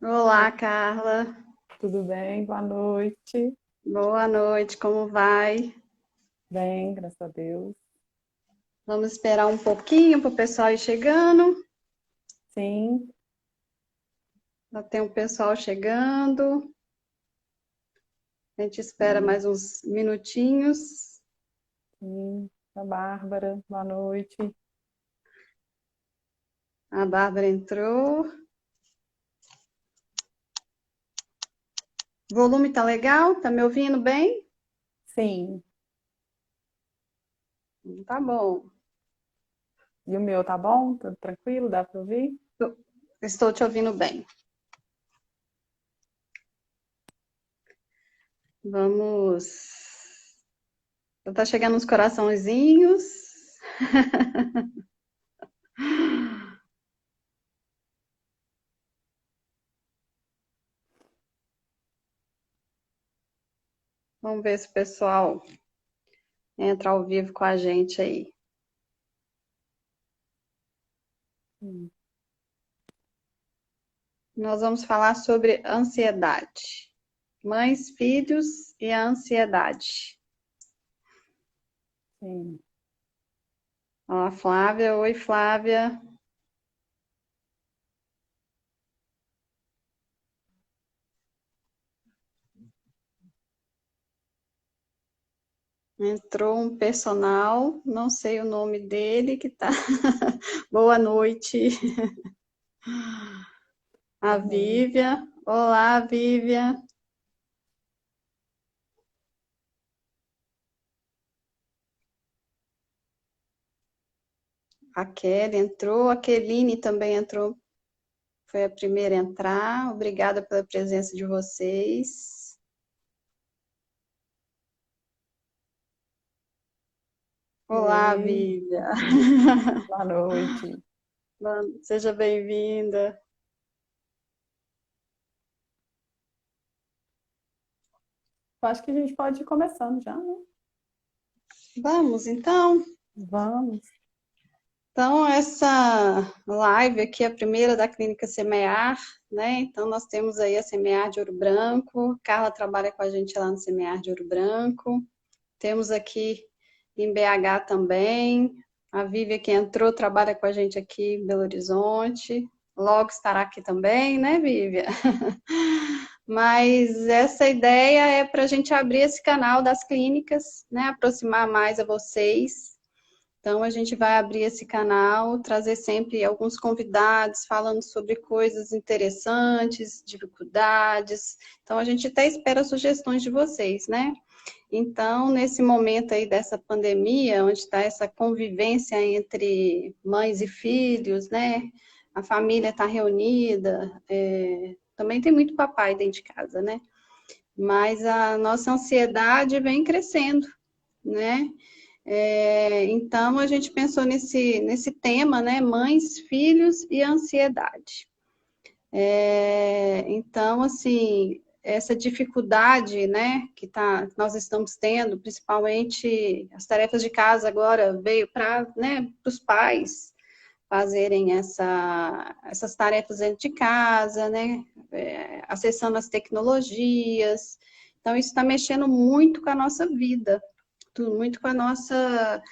Olá, Carla. Tudo bem? Boa noite. Boa noite, como vai? Bem, graças a Deus. Vamos esperar um pouquinho para o pessoal ir chegando. Sim, Já tem o pessoal chegando. A gente espera sim, mais uns minutinhos. sim. A Bárbara, boa noite. A Bárbara entrou. O volume tá legal? Tá me ouvindo bem? Sim. Tá bom. E o meu tá bom? Tudo tranquilo? Dá para ouvir? Estou te ouvindo bem. Vamos. Tá chegando uns coraçõezinhos. Vamos ver se o pessoal entra ao vivo com a gente aí. Sim. Nós vamos falar sobre ansiedade. Mães, filhos e a ansiedade. Sim. Ó, a Flávia, oi Flávia. Entrou um personal, não sei o nome dele, que tá. Boa noite, a Boa noite. Vívia. Olá, Vívia. A Kelly entrou, a Keline também entrou, foi a primeira a entrar. Obrigada pela presença de vocês. Olá, Ei, Vívia. boa noite. Seja bem-vinda. Eu acho que a gente pode ir começando já, né? Vamos, então. Vamos. Então, essa live aqui é a primeira da Clínica Semear, né? Então, nós temos aí a Semear de Ouro Branco. Carla trabalha com a gente lá no Semear de Ouro Branco. Temos aqui em BH também. A Vívia que entrou trabalha com a gente aqui em Belo Horizonte. Logo estará aqui também, né, Vívia? Mas essa ideia é para a gente abrir esse canal das clínicas, né? Aproximar mais a vocês. Então, a gente vai abrir esse canal, trazer sempre alguns convidados falando sobre coisas interessantes, dificuldades. Então, a gente até espera sugestões de vocês, né? Então, nesse momento aí dessa pandemia, onde está essa convivência entre mães e filhos, né? A família está reunida, também tem muito papai dentro de casa, né? Mas a nossa ansiedade vem crescendo, né? Então, a gente pensou nesse tema, né? Mães, filhos e ansiedade. Então, assim, essa dificuldade, né, que nós estamos tendo, principalmente as tarefas de casa agora veio para, né, os pais fazerem essas tarefas dentro de casa, né, acessando as tecnologias. Então, isso está mexendo muito com a nossa vida, muito com a nossa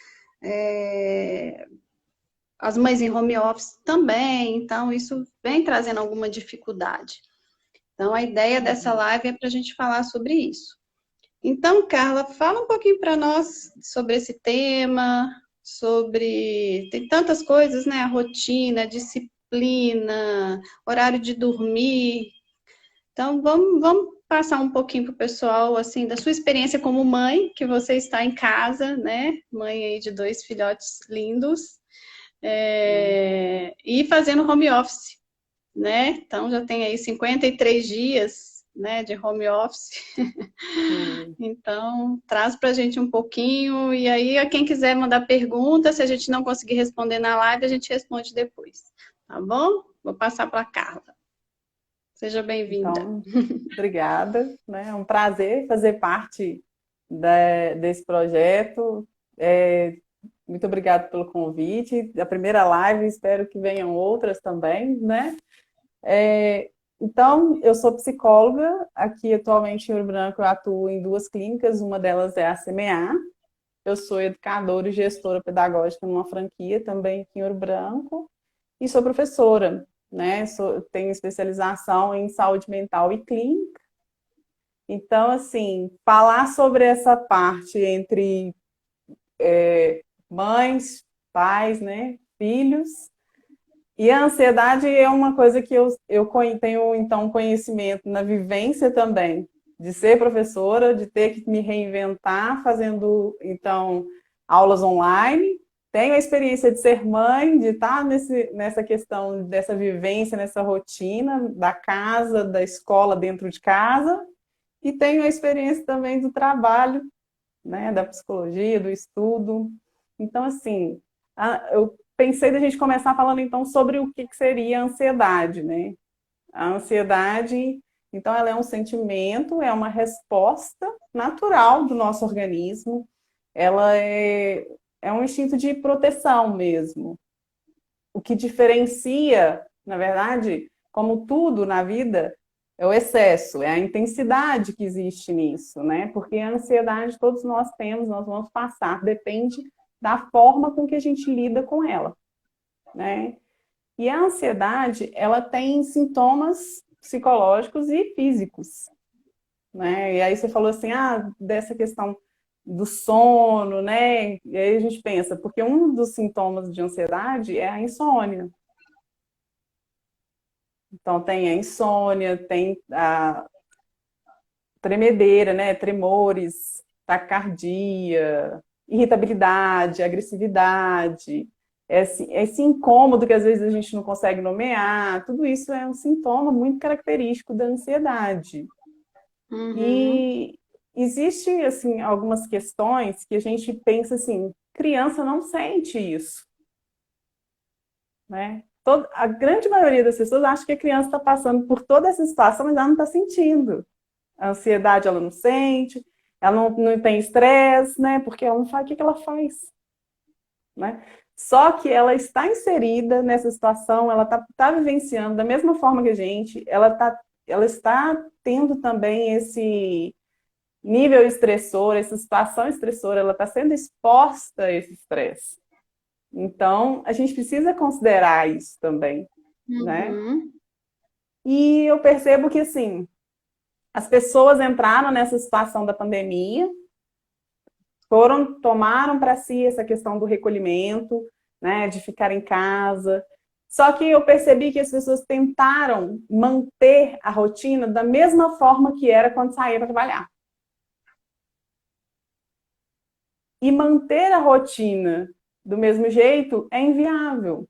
as mães em home office também, então isso vem trazendo alguma dificuldade. Então, a ideia dessa Uhum. live é para a gente falar sobre isso. Então, Carla, fala um pouquinho para nós sobre esse tema, sobre. Tem tantas coisas, né? A rotina, a disciplina, horário de dormir. Então, vamos passar um pouquinho para o pessoal, assim, da sua experiência como mãe, que você está em casa, né? Mãe aí de dois filhotes lindos, Sim, e fazendo home office, né? Então já tem aí 53 dias, né, de home office. sim. Então, traz para a gente um pouquinho, e aí, a quem quiser mandar pergunta, se a gente não conseguir responder na live, a gente responde depois. Tá bom? Vou passar para a Carla. Seja bem-vinda. Então, obrigada, né? É um prazer fazer parte desse projeto. É, muito obrigada pelo convite. A primeira live, espero que venham outras também, né? Então, eu sou psicóloga, aqui atualmente em Ouro Branco eu atuo em duas clínicas, uma delas é a CMA. Eu sou educadora e gestora pedagógica numa franquia também aqui em Ouro Branco e sou professora, né? Tenho especialização em saúde mental e clínica. Então, assim, falar sobre essa parte entre mães, pais, né, filhos, e a ansiedade é uma coisa que eu tenho, então, conhecimento na vivência também, de ser professora, de ter que me reinventar fazendo, então, aulas online. Tenho a experiência de ser mãe, de estar nessa questão dessa vivência, nessa rotina da casa, da escola dentro de casa. E tenho a experiência também do trabalho, né, da psicologia, do estudo. Então, assim, eu pensei da gente começar falando então sobre o que seria a ansiedade, né? A ansiedade, então, ela é um sentimento, é uma resposta natural do nosso organismo, ela é um instinto de proteção mesmo. O que diferencia, na verdade, como tudo na vida, é o excesso, é a intensidade que existe nisso, né? Porque a ansiedade todos nós temos, nós vamos passar, depende da forma com que a gente lida com ela, né? E a ansiedade, ela tem sintomas psicológicos e físicos, né? E aí você falou assim, dessa questão do sono, né? E aí a gente pensa, porque um dos sintomas de ansiedade é a insônia. Então tem a insônia, tem a tremedeira, né? Tremores, taquicardia, irritabilidade, agressividade, esse incômodo que às vezes a gente não consegue nomear, tudo isso é um sintoma muito característico da ansiedade. E existe assim algumas questões que a gente pensa assim, criança não sente isso, né? A grande maioria das pessoas acha que a criança está passando por toda essa situação, mas ela não está sentindo. A ansiedade ela não sente, ela não tem estresse, né? Porque ela não faz o que ela faz, né? Só que ela está inserida nessa situação, ela tá vivenciando da mesma forma que a gente, ela está tendo também esse nível estressor, essa situação estressora, ela está sendo exposta a esse estresse. Então, a gente precisa considerar isso também, né? E eu percebo que, assim, as pessoas entraram nessa situação da pandemia, tomaram para si essa questão do recolhimento, né, de ficar em casa. Só que eu percebi que as pessoas tentaram manter a rotina da mesma forma que era quando saía para trabalhar. E manter a rotina do mesmo jeito é inviável.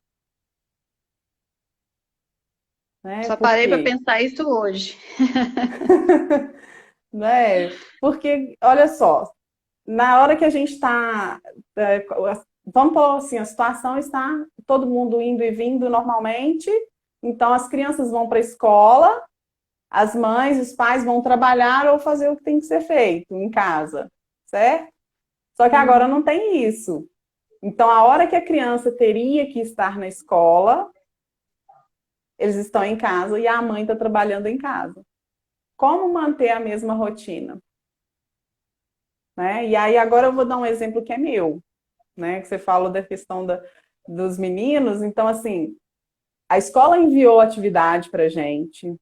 Né? Só parei para pensar isso hoje. Né? Porque, olha só, na hora que a gente está. Vamos falar assim, a situação está todo mundo indo e vindo normalmente, então as crianças vão para a escola, as mães, os pais vão trabalhar ou fazer o que tem que ser feito em casa, certo? Só que agora não tem isso. Então, a hora que a criança teria que estar na escola, eles estão em casa e a mãe está trabalhando em casa. Como manter a mesma rotina? Né? E aí, agora eu vou dar um exemplo que é meu, né? Que você falou da questão dos meninos. Então, assim, a escola enviou atividade para a gente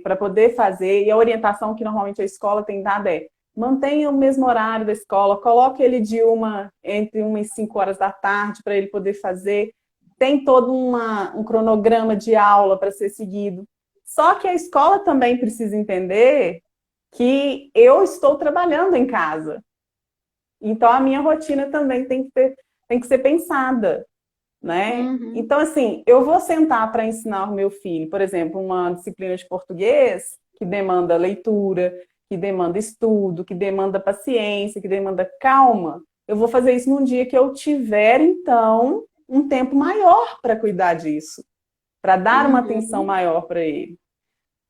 para poder fazer, e a orientação que normalmente a escola tem dado é mantenha o mesmo horário da escola, coloque ele entre 1 e 5 horas da tarde para ele poder fazer. Tem todo um cronograma de aula para ser seguido. Só que a escola também precisa entender que eu estou trabalhando em casa. Então, a minha rotina também tem que ser pensada, né? Então, assim, eu vou sentar para ensinar o meu filho, por exemplo, uma disciplina de português que demanda leitura, que demanda estudo, que demanda paciência, que demanda calma. Eu vou fazer isso num dia que eu tiver, então, um tempo maior para cuidar disso, para dar uma atenção maior para ele.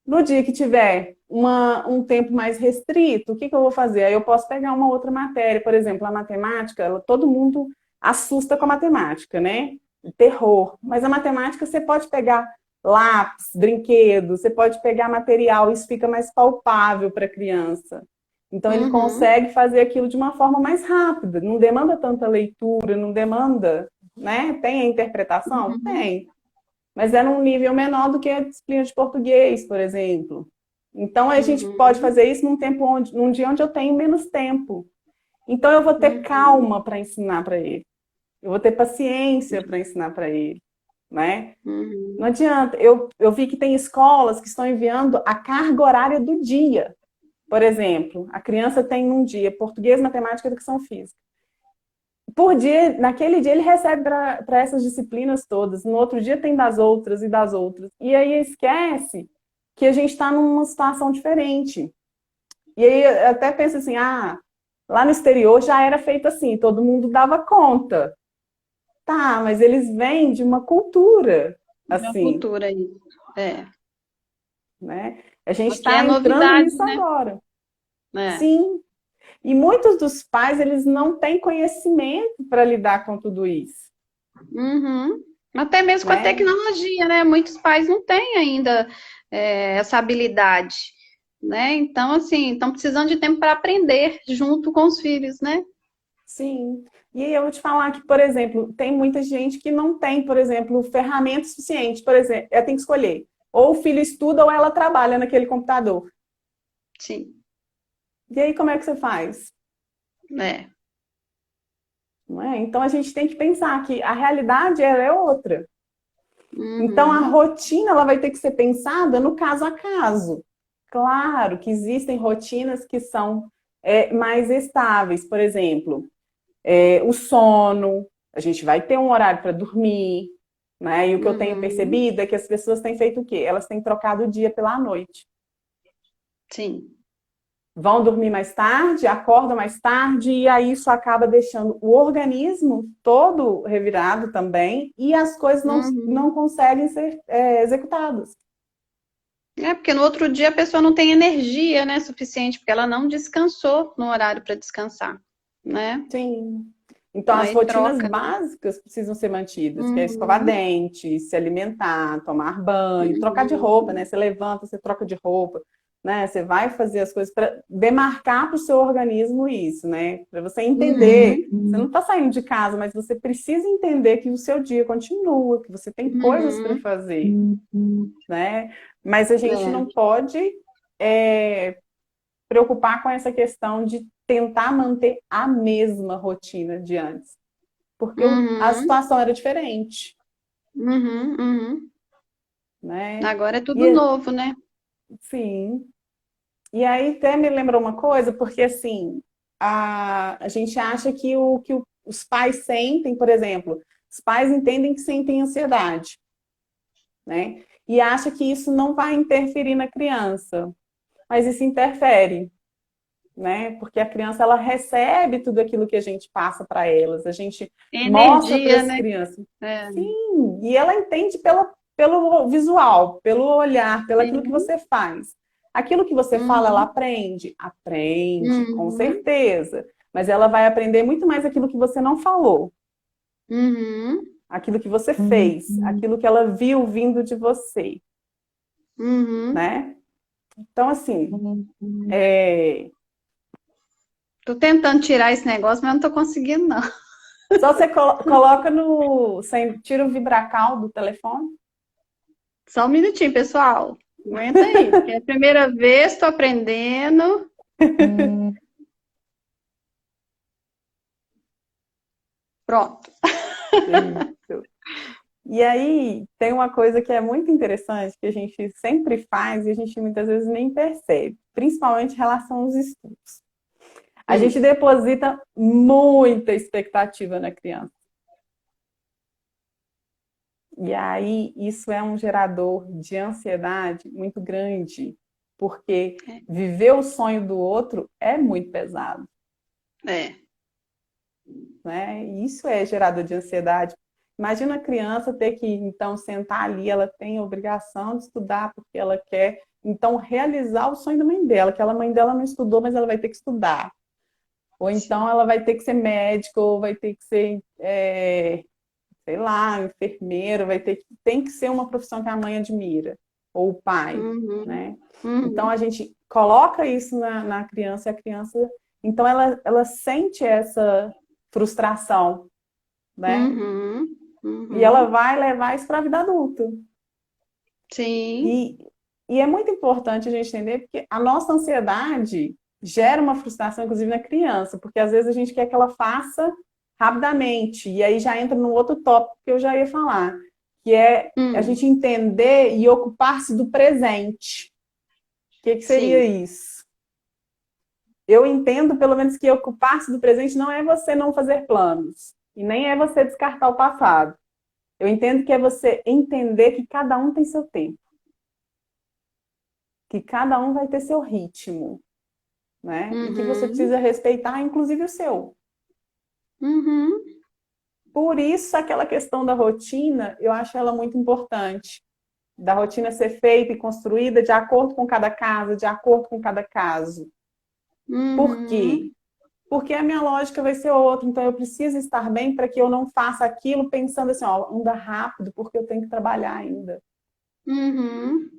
No dia que tiver um tempo mais restrito, o que eu vou fazer? Aí eu posso pegar uma outra matéria, por exemplo, a matemática, todo mundo assusta com a matemática, né? Terror. Mas a matemática você pode pegar lápis, brinquedo, você pode pegar material, isso fica mais palpável para a criança. Então, ele consegue fazer aquilo de uma forma mais rápida, não demanda tanta leitura, não demanda, né? Tem a interpretação? Tem. Mas é num nível menor do que a disciplina de português, por exemplo. Então, a gente pode fazer isso num dia onde eu tenho menos tempo. Então, eu vou ter calma para ensinar para ele. Eu vou ter paciência para ensinar para ele, né? Não adianta. Eu vi que tem escolas que estão enviando a carga horária do dia. Por exemplo, a criança tem um dia português, matemática e educação física. Por dia, naquele dia ele recebe para essas disciplinas todas, no outro dia tem das outras e das outras. E aí esquece que a gente está numa situação diferente. E aí eu até penso assim, lá no exterior já era feito assim, todo mundo dava conta. Tá, mas eles vêm de uma cultura, Uma assim, cultura aí. É. né? A gente Aqui é está entrando novidade, nisso né? agora. É. Sim. E muitos dos pais, eles não têm conhecimento para lidar com tudo isso, Até mesmo com a né? tecnologia, né? Muitos pais não têm ainda essa habilidade, né? Então, assim, estão precisando de tempo para aprender junto com os filhos, né? Sim. E aí eu vou te falar que, por exemplo, tem muita gente que não tem, por exemplo, ferramenta suficiente. Por exemplo, ela tem que escolher. Ou o filho estuda ou ela trabalha naquele computador. Sim, E aí como é que você faz? é. Não é? Então a gente tem que pensar que a realidade ela é outra. Então a Uhum. rotina ela vai ter que ser pensada no caso a caso. Claro que existem rotinas que são mais estáveis, por exemplo, o sono, a gente vai ter um horário para dormir, né? E o que eu tenho Uhum. percebido é que as pessoas têm feito o quê? Elas têm trocado o dia pela noite. Sim. Vão dormir mais tarde, acordam mais tarde, e aí isso acaba deixando o organismo todo revirado também, e as coisas não Uhum. conseguem ser executadas. É porque no outro dia a pessoa não tem energia, né, suficiente, porque ela não descansou no horário para descansar, né? Sim. Então, Então as aí rotinas troca, né? básicas precisam ser mantidas, que é escovar Uhum. dente, se alimentar, tomar banho, trocar de roupa, Uhum. né? Você levanta, você troca de roupa, né? Você vai fazer as coisas para demarcar para o seu organismo isso, né? Para você entender. Você não está saindo de casa, mas você precisa entender que o seu dia continua, que você tem coisas para Uhum. fazer, né? Mas a gente É. não pode é, preocupar com essa questão de tentar manter a mesma rotina de antes, porque a Uhum. situação era diferente, Uhum. Uhum. né? Agora é tudo E novo, né? sim, e aí até me lembrou uma coisa, porque assim, a gente acha que os pais sentem, por exemplo, os pais entendem que sentem ansiedade, né? E acha que isso não vai interferir na criança, mas isso interfere, né? Porque a criança ela recebe tudo aquilo que a gente passa para elas, a gente mostra para Energia, as né? crianças. É. Sim, e ela entende pelo visual, pelo olhar, pelo aquilo que Sim. você faz. Aquilo que você fala, ela Uhum. aprende? Aprende, com Uhum. certeza. Mas ela vai aprender muito mais aquilo que você não falou, Uhum. aquilo que você fez, aquilo que ela viu vindo de você, Uhum. né? Então, assim, é, Tô tentando tirar esse negócio, mas não tô conseguindo, não. só você coloca no. Você tira o vibracal do telefone. Só um minutinho, pessoal. Aguenta aí, porque é a primeira vez, tô aprendendo. Pronto. Isso. E aí tem uma coisa que é muito interessante, que a gente sempre faz e a gente muitas vezes nem percebe, principalmente em relação aos estudos. A gente Hum. deposita muita expectativa na criança. E aí isso é um gerador de ansiedade muito grande, porque viver o sonho do outro é muito pesado. É. Né? E isso é gerador de ansiedade. Imagina a criança ter que, então, sentar ali, ela tem a obrigação de estudar porque ela quer, então, realizar o sonho da mãe dela, que a mãe dela não estudou, mas ela vai ter que estudar. Ou então Sim. ela vai ter que ser médica, ou vai ter que ser, sei lá, enfermeiro, tem que ser uma profissão que a mãe admira, ou o pai, Uhum. né? Então Uhum. a gente coloca isso na criança, e a criança, então ela sente essa frustração, né? Uhum. E ela Uhum. vai levar isso para a vida adulta. Sim. E, e é muito importante a gente entender porque a nossa ansiedade gera uma frustração, inclusive na criança, porque às vezes a gente quer que ela faça rapidamente, e aí já entra no outro tópico que eu já ia falar, que é a Hum. gente entender e ocupar-se do presente. O que seria Sim. isso? Eu entendo, pelo menos, que ocupar-se do presente não é você não fazer planos, e nem é você descartar o passado. Eu entendo que é você entender que cada um tem seu tempo, que cada um vai ter seu ritmo, né? E que você Uhum. precisa respeitar, inclusive o seu. Uhum. Por isso, aquela questão da rotina, eu acho ela muito importante. Da rotina ser feita e construída de acordo com cada casa, de acordo com cada caso. Por quê? Uhum. Porque a minha lógica vai ser outra, então eu preciso estar bem para que eu não faça aquilo pensando assim, ó, anda rápido, porque eu tenho que trabalhar ainda. Uhum.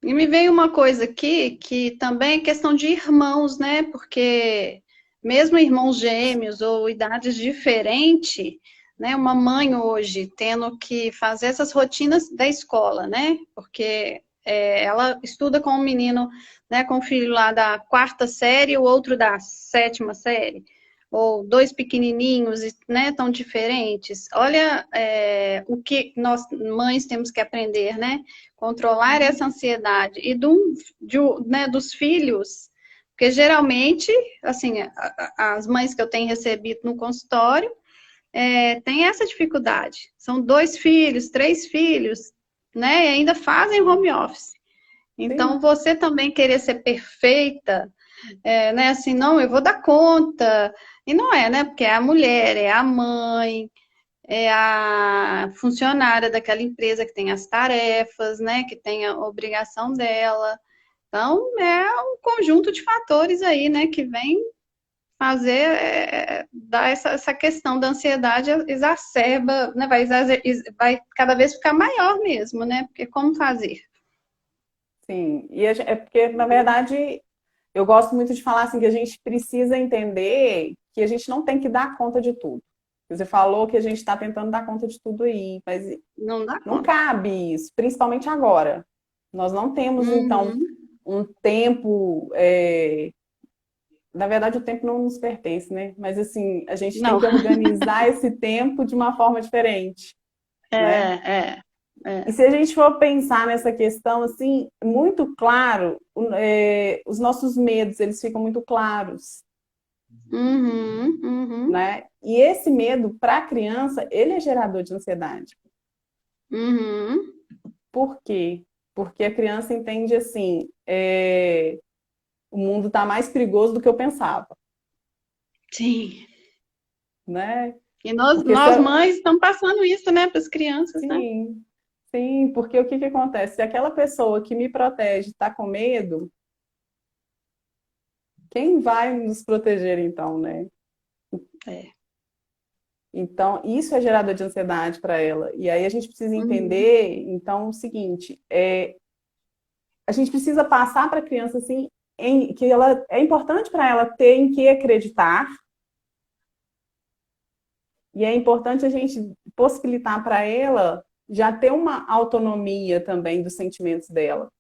E me veio uma coisa aqui que também é questão de irmãos, né? Porque mesmo irmãos gêmeos ou idades diferentes, né? Uma mãe hoje tendo que fazer essas rotinas da escola, né? Porque ela estuda com um menino, né? Com o filho lá da quarta série, e o outro da sétima série, ou dois pequenininhos, né? Tão diferentes. Olha, o que nós mães temos que aprender, né? Controlar essa ansiedade e né, dos filhos, porque geralmente, assim, as mães que eu tenho recebido no consultório têm essa dificuldade. São dois filhos, três filhos, né? E ainda fazem home office. Então, Sim, você também querer ser perfeita, né? Assim, não, eu vou dar conta. E não é, né? Porque é a mulher, é a mãe, é a funcionária daquela empresa que tem as tarefas, né, que tem a obrigação dela. Então, é um conjunto de fatores aí, né, que vem fazer, dar essa questão da ansiedade exacerba, né, vai cada vez ficar maior mesmo, né, porque como fazer? sim. É porque, na verdade, eu gosto muito de falar assim que a gente precisa entender que a gente não tem que dar conta de tudo. Você falou que a gente está tentando dar conta de tudo aí, mas Não dá não conta. cabe isso, principalmente agora. Nós não temos, então, Uhum. um tempo. Na verdade, o tempo não nos pertence, né? Mas, assim, a gente tem Não, que organizar esse tempo de uma forma diferente, é, né? é, E é. se a gente for pensar nessa questão, assim, muito claro, os nossos medos, eles ficam muito claros, Uhum, uhum, né? E esse medo, para a criança, ele é gerador de ansiedade. uhum. Por quê? Porque a criança entende assim, o mundo está mais perigoso do que eu pensava, Sim. né? E nós, Porque se nós eu... mães estamos passando isso, né, para as crianças, né? Sim, sim, porque o que que acontece? Se aquela pessoa que me protege está com medo, quem vai nos proteger então, né? É. Então, isso é gerador de ansiedade para ela. E aí a gente precisa Uhum, entender, então, o seguinte, a gente precisa passar para a criança assim, que ela é importante para ela ter em que acreditar, e é importante a gente possibilitar para ela já ter uma autonomia também dos sentimentos dela,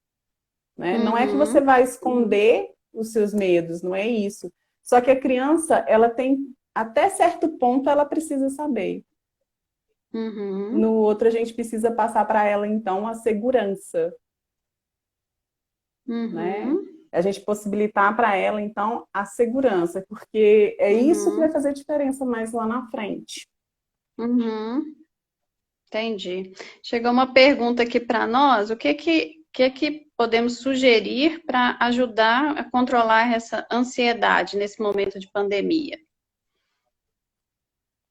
né? Não é que você uhum, vai uhum, esconder os seus medos, não é isso. Só que a criança, ela tem até certo ponto ela precisa saber. uhum, No outro a gente precisa passar para ela então a segurança, né? uhum, A gente possibilitar para ela então a segurança, porque é isso que vai uhum, fazer diferença mais lá na frente. uhum. Entendi. Chegou uma pergunta aqui para nós. O que que podemos sugerir para ajudar a controlar essa ansiedade nesse momento de pandemia?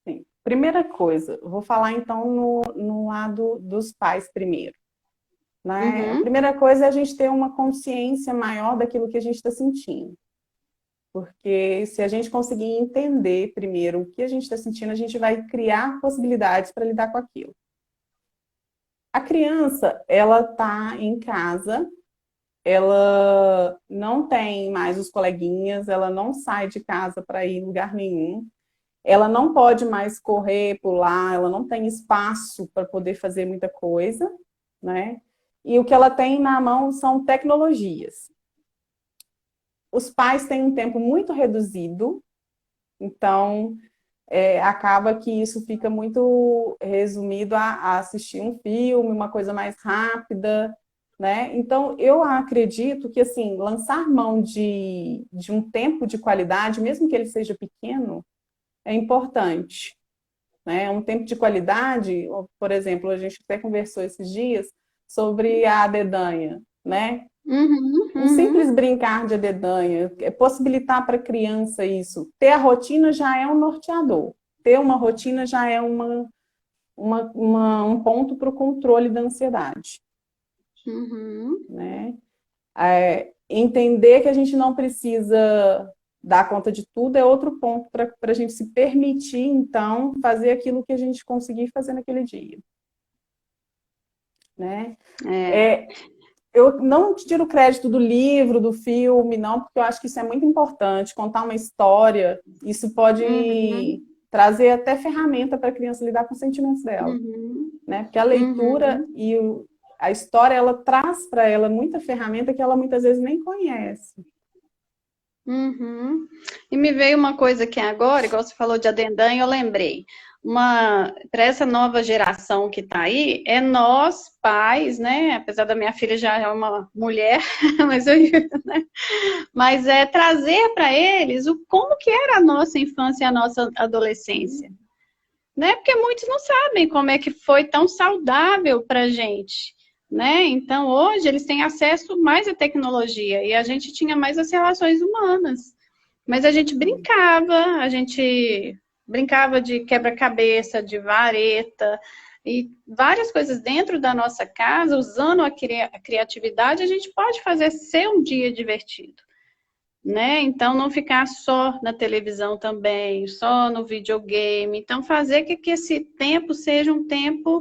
Sim. Primeira coisa, vou falar então no lado dos pais primeiro, né? A Uhum, primeira coisa é a gente ter uma consciência maior daquilo que a gente está sentindo. porque se a gente conseguir entender primeiro o que a gente está sentindo, a gente vai criar possibilidades para lidar com aquilo. A criança, ela está em casa, ela não tem mais os coleguinhas, ela não sai de casa para ir em lugar nenhum, ela não pode mais correr, pular, ela não tem espaço para poder fazer muita coisa, né? E o que ela tem na mão são tecnologias. Os pais têm um tempo muito reduzido, então acaba que isso fica muito resumido a assistir um filme, uma coisa mais rápida, né? Então, eu acredito que, assim, lançar mão de um tempo de qualidade, mesmo que ele seja pequeno, é importante, né? Um tempo de qualidade, por exemplo, a gente até conversou esses dias sobre a dedanha, né? Uhum, Um simples brincar de dedanha, possibilitar para a criança isso. Ter a rotina já é um norteador. Ter uma rotina já é um ponto para o controle da ansiedade. uhum. Né? Entender que a gente não precisa dar conta de tudo é outro ponto para a gente se permitir, então, fazer aquilo que a gente conseguir fazer naquele dia. Né? Eu não tiro o crédito do livro, do filme, não, porque eu acho que isso é muito importante. Contar uma história, isso pode trazer até ferramenta para a criança lidar com os sentimentos dela. Né? Porque a leitura e a história, ela traz para ela muita ferramenta que ela muitas vezes nem conhece. E me veio uma coisa aqui agora, igual você falou de adendan, eu lembrei. Para essa nova geração que está aí, é nós, pais, né? Apesar da minha filha já é uma mulher, né? Mas é trazer para eles como que era a nossa infância e a nossa adolescência. Né? Porque muitos não sabem como é que foi tão saudável para a gente. Né? Então, hoje, eles têm acesso mais à tecnologia e a gente tinha mais as relações humanas. Mas a gente brincava de quebra-cabeça, de vareta e várias coisas dentro da nossa casa, usando a criatividade, a gente pode fazer ser um dia divertido. Né? Então, não ficar só na televisão também, só no videogame. Então, fazer que esse tempo seja um tempo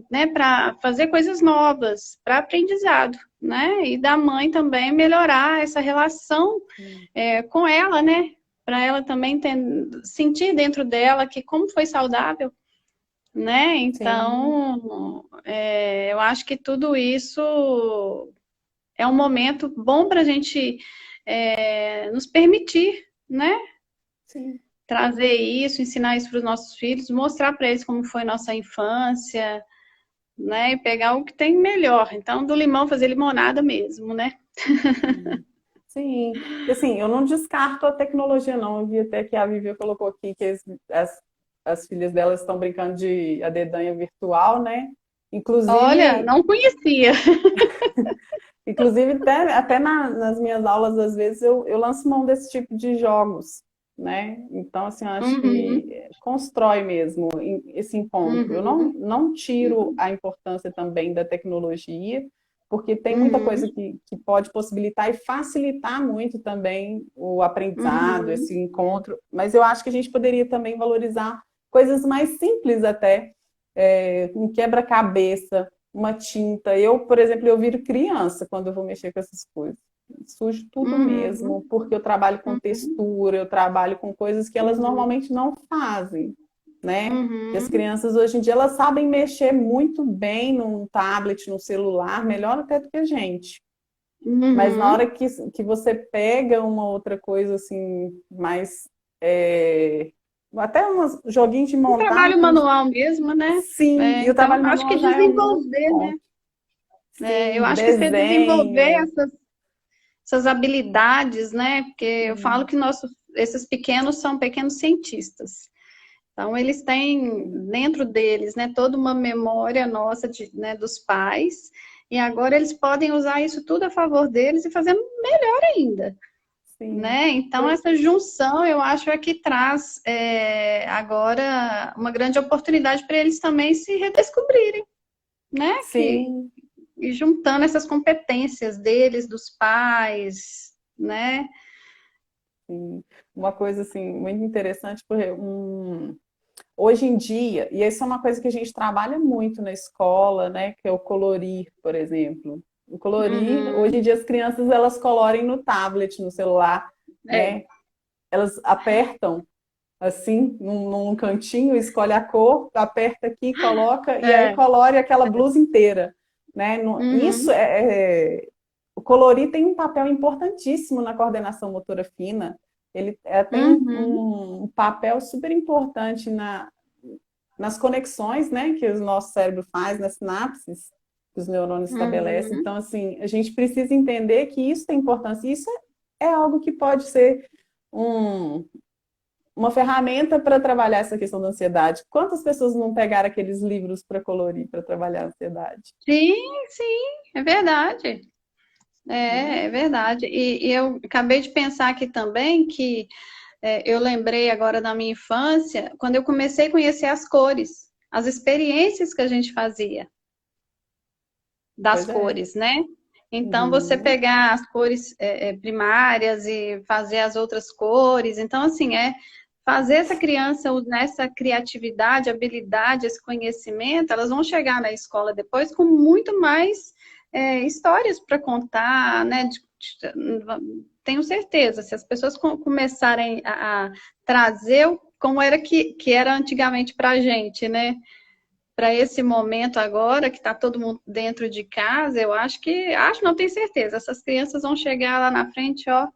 né, para fazer coisas novas, para aprendizado, né? E da mãe também melhorar essa relação com ela, né? Para ela também sentir dentro dela que como foi saudável, né? Então, eu acho que tudo isso é um momento bom para a gente nos permitir, né? Sim. Trazer isso, ensinar isso para os nossos filhos, mostrar para eles como foi nossa infância, né? E pegar o que tem melhor. Então, do limão fazer limonada mesmo, né? Sim. E, assim, eu não descarto a tecnologia, não. Eu vi até que a Vivi colocou aqui que as filhas delas estão brincando de a dedanha virtual, né? Inclusive... Olha, não conhecia. Inclusive, até nas minhas aulas, às vezes, eu lanço mão desse tipo de jogos, né? Então, assim, eu acho que constrói mesmo esse encontro. Eu não tiro a importância também da tecnologia, porque tem muita coisa que pode possibilitar e facilitar muito também o aprendizado, esse encontro, mas eu acho que a gente poderia também valorizar coisas mais simples até, um quebra-cabeça, uma tinta. Eu, por exemplo, eu viro criança quando eu vou mexer com essas coisas. Sujo tudo mesmo, porque eu trabalho com textura, eu trabalho com coisas que elas normalmente não fazem, né? E as crianças hoje em dia, elas sabem mexer muito bem num tablet, no celular, melhor até do que a gente. Mas na hora que você pega uma outra coisa assim, mais... até uns joguinhos de montar. Um trabalho manual mesmo, né? Sim, e o então, trabalho acho que manual já é um outro desenvolver, né? ponto. Sim, Eu acho que você desenvolver essas habilidades, né? Porque eu falo que esses pequenos são pequenos cientistas. Então, eles têm dentro deles, né, toda uma memória nossa né, dos pais, e agora eles podem usar isso tudo a favor deles e fazer melhor ainda. Né? Então, essa junção, eu acho, é que traz agora uma grande oportunidade para eles também se redescobrirem, né? Sim. E juntando essas competências deles, dos pais, né? Uma coisa assim muito interessante, porque hoje em dia, e isso é uma coisa que a gente trabalha muito na escola, né, que é o colorir, por exemplo. O colorir, hoje em Uhum. dia as crianças elas colorem no tablet, no celular, É. né? Elas apertam assim, num cantinho, escolhe a cor, aperta aqui, coloca, e aí É. colore aquela blusa inteira, né? Isso Uhum. o colorir tem um papel importantíssimo na coordenação motora fina. Ele tem Uhum. um papel super importante nas conexões, né, que o nosso cérebro faz, nas sinapses que os neurônios estabelecem. Uhum. Então, assim, a gente precisa entender que isso tem importância. Isso é algo que pode ser um, uma ferramenta para trabalhar essa questão da ansiedade. Quantas pessoas não pegaram aqueles livros para colorir, para trabalhar a ansiedade? Sim, sim, é verdade. Né? É verdade. E eu acabei de pensar aqui também que eu lembrei agora da minha infância, quando eu comecei a conhecer as cores, as experiências que a gente fazia das Pois é. cores, né? Então, você Uhum. pegar as cores primárias e fazer as outras cores. Então, assim, fazer essa criança nessa criatividade, habilidade, esse conhecimento, elas vão chegar na escola depois com muito mais histórias para contar, né? Tenho certeza, se as pessoas começarem a trazer como era que era antigamente para a gente, né? Para esse momento agora, que está todo mundo dentro de casa, eu não tenho certeza, essas crianças vão chegar lá na frente, ó,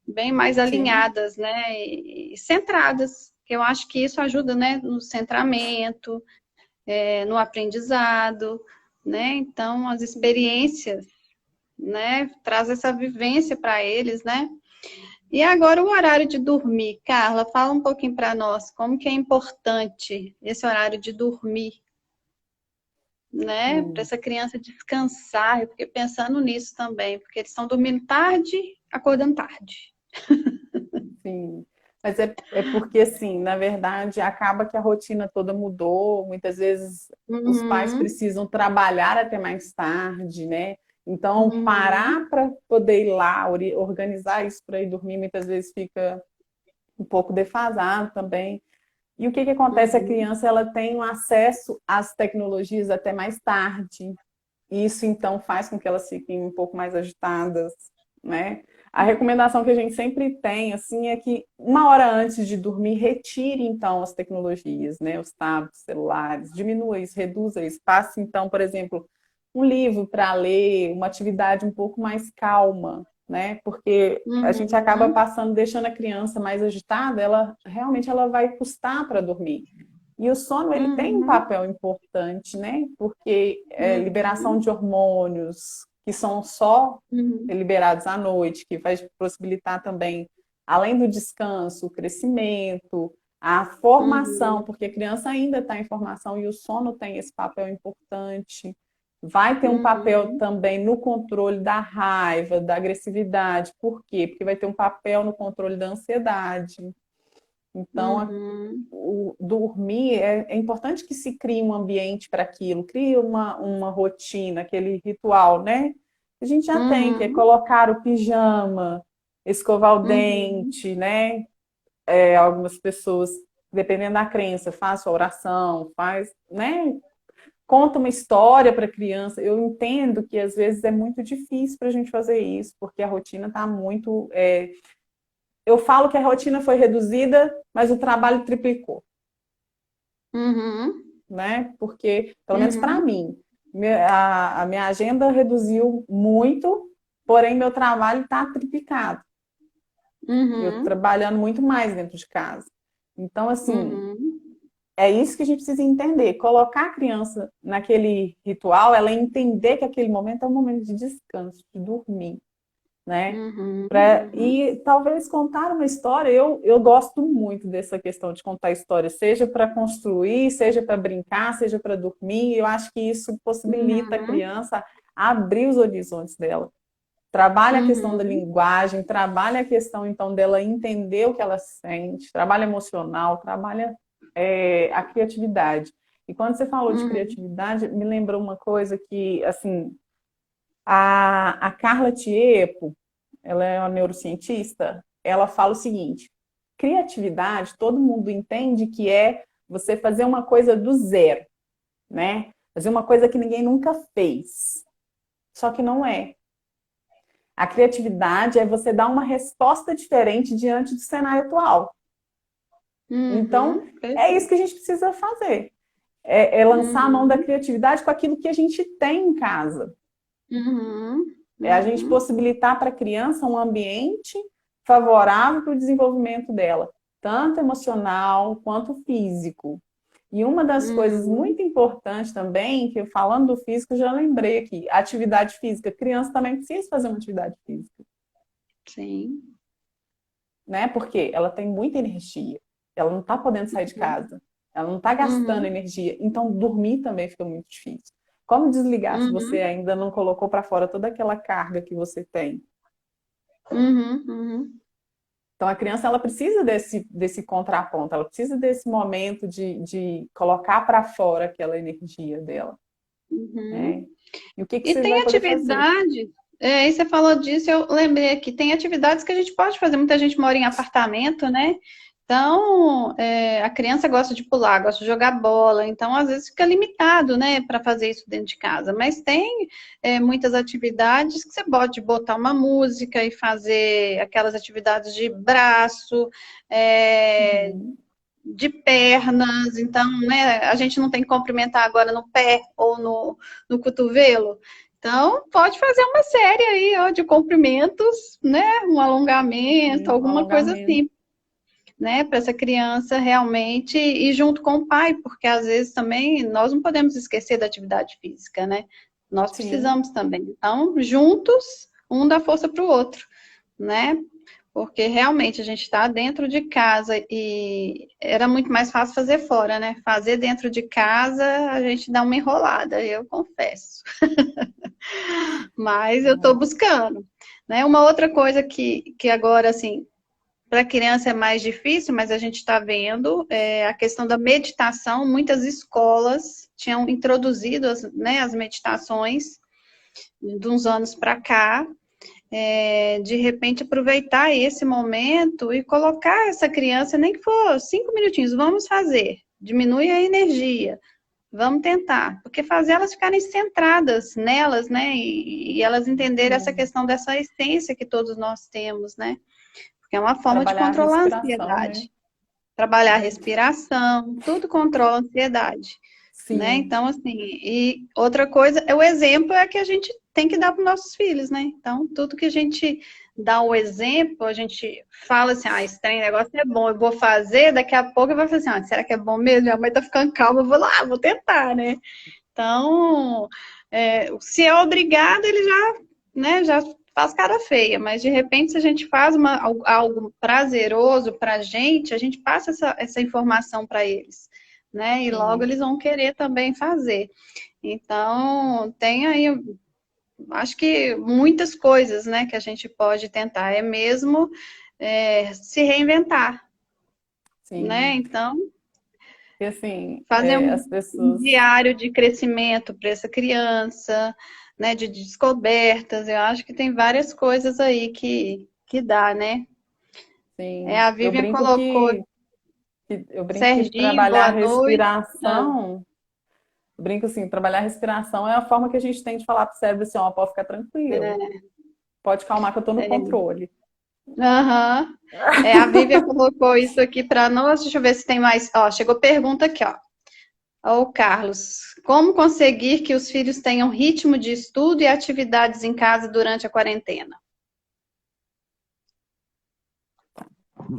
bem mais Sim. alinhadas, né, e centradas, eu acho que isso ajuda, né, no centramento, no aprendizado, né, então as experiências, né, traz essa vivência para eles, né. E agora o horário de dormir, Carla, fala um pouquinho para nós, como que é importante esse horário de dormir, né? Para Sim. essa criança descansar. Eu fiquei pensando nisso também, porque eles estão dormindo tarde, acordando tarde. Sim. Mas é porque, assim, na verdade, acaba que a rotina toda mudou. Muitas vezes os pais Uhum, precisam trabalhar até mais tarde, né? Então, uhum, parar para poder ir lá, organizar isso para ir dormir, muitas vezes fica um pouco defasado também. E o que que acontece? A uhum, criança ela tem um acesso às tecnologias até mais tarde. Isso então faz com que elas fiquem um pouco mais agitadas, né? A recomendação que a gente sempre tem assim é que uma hora antes de dormir retire então as tecnologias, né? Os tablets, celulares, diminua isso, reduza isso, passe então, por exemplo, um livro para ler, uma atividade um pouco mais calma, né? Porque a gente acaba uhum, passando, deixando a criança mais agitada, ela realmente ela vai custar para dormir. E o sono ele tem um uhum, papel importante, né? Porque é liberação uhum, de hormônios que são só uhum, liberados à noite, que vai possibilitar também, além do descanso, o crescimento, a formação, uhum, porque a criança ainda está em formação e o sono tem esse papel importante. Vai ter um papel uhum, também no controle da raiva, da agressividade. Por quê? Porque vai ter um papel no controle da ansiedade. Então, uhum, dormir é importante que se crie um ambiente para aquilo, crie uma rotina, aquele ritual, né? A gente já tem, que é uhum, colocar o pijama, escovar o uhum, dente, né? Algumas pessoas, dependendo da crença, faz a oração, faz, né? Conta uma história para a criança. Eu entendo que às vezes é muito difícil para a gente fazer isso, porque a rotina está muito. Eu falo que a rotina foi reduzida, mas o trabalho triplicou, uhum, né? Porque, pelo menos para uhum, mim, a minha agenda reduziu muito, porém meu trabalho está triplicado. Eu uhum, trabalhando muito mais dentro de casa. Então, assim, uhum, é isso que a gente precisa entender. Colocar a criança naquele ritual, ela entender que aquele momento é um momento de descanso, de dormir, né? uhum, uhum, E talvez contar uma história, eu gosto muito dessa questão de contar história, seja para construir, seja para brincar, seja para dormir. Eu acho que isso possibilita a uhum, criança abrir os horizontes dela. Trabalha a questão da uhum, linguagem, trabalha a questão então dela entender o que ela sente, trabalha emocional, trabalha a criatividade. E quando você falou de uhum, criatividade, me lembrou uma coisa que, assim, a Carla Tiepo, ela é uma neurocientista, ela fala o seguinte: criatividade, todo mundo entende que é você fazer uma coisa do zero, né? Fazer uma coisa que ninguém nunca fez. Só que não é. A criatividade é você dar uma resposta diferente diante do cenário atual. Então, é isso que a gente precisa fazer. É lançar a mão da criatividade com aquilo que a gente tem em casa. É a gente possibilitar para a criança um ambiente favorável para o desenvolvimento dela, tanto emocional quanto físico. E uma das coisas muito importantes também, que falando do físico, eu já lembrei aqui, atividade física. A criança também precisa fazer uma atividade física. Sim. Né? Porque ela tem muita energia. Ela não está podendo sair de casa. Ela não está gastando energia. Então, dormir também fica muito difícil. Como desligar se você ainda não colocou para fora toda aquela carga que você tem? Então, a criança ela precisa desse contraponto, ela precisa desse momento de colocar para fora aquela energia dela. Né? E o que E você tem vai poder fazer? atividade, e você falou disso, eu lembrei aqui, tem atividades que a gente pode fazer, muita gente mora em apartamento, né? Então, a criança gosta de pular, gosta de jogar bola, então às vezes fica limitado, né, para fazer isso dentro de casa. Mas tem muitas atividades que você pode botar uma música e fazer aquelas atividades de braço, de pernas, então, né, a gente não tem que cumprimentar agora no pé ou no cotovelo. Então, pode fazer uma série aí, ó, de cumprimentos, né, um alongamento, alguma coisa assim, né, para essa criança realmente ir junto com o pai, porque às vezes também nós não podemos esquecer da atividade física, né? Nós precisamos também. Então, juntos, um dá força para o outro, né? Porque realmente a gente está dentro de casa e era muito mais fácil fazer fora, né? Fazer dentro de casa, a gente dá uma enrolada, eu confesso. Mas eu estou buscando. Né? Uma outra coisa que agora, assim, para criança é mais difícil, mas a gente está vendo a questão da meditação. Muitas escolas tinham introduzido as meditações de uns anos para cá. De repente aproveitar esse momento e colocar essa criança, nem que for 5 minutinhos, vamos fazer, diminui a energia, vamos tentar, porque fazer elas ficarem centradas nelas, né, e elas entenderem essa questão dessa essência que todos nós temos, né, porque é uma forma de controlar a ansiedade. Né? Trabalhar a respiração, tudo controla a ansiedade. Sim. Né? Então, assim, e outra coisa, o exemplo é que a gente tem que dar para os nossos filhos, né? Então, tudo que a gente dá o exemplo, a gente fala assim, esse trem negócio é bom, eu vou fazer, daqui a pouco eu vou falar assim, será que é bom mesmo? Minha mãe tá ficando calma, eu vou lá, vou tentar, né? Então, se é obrigado, ele já, né, já faz cara feia, mas de repente se a gente faz algo prazeroso pra gente, a gente passa essa informação para eles. Né? E logo eles vão querer também fazer. Então, tem aí, acho que muitas coisas, né, que a gente pode tentar. É mesmo se reinventar. Sim. Né? Então, e assim, fazer as pessoas... um diário de crescimento para essa criança, né, de descobertas. Eu acho que tem várias coisas aí que dá, né? Sim. A Vivian colocou... Eu brinco que Serginho, trabalhar a boa noite. respiração, eu brinco assim, trabalhar a respiração é a forma que a gente tem de falar pro cérebro assim, pode ficar tranquilo. Pode calmar que eu tô no controle. A Vivian colocou isso aqui para nós. Deixa eu ver se tem mais. Chegou pergunta aqui, ó. Carlos, como conseguir que os filhos tenham ritmo de estudo e atividades em casa durante a quarentena?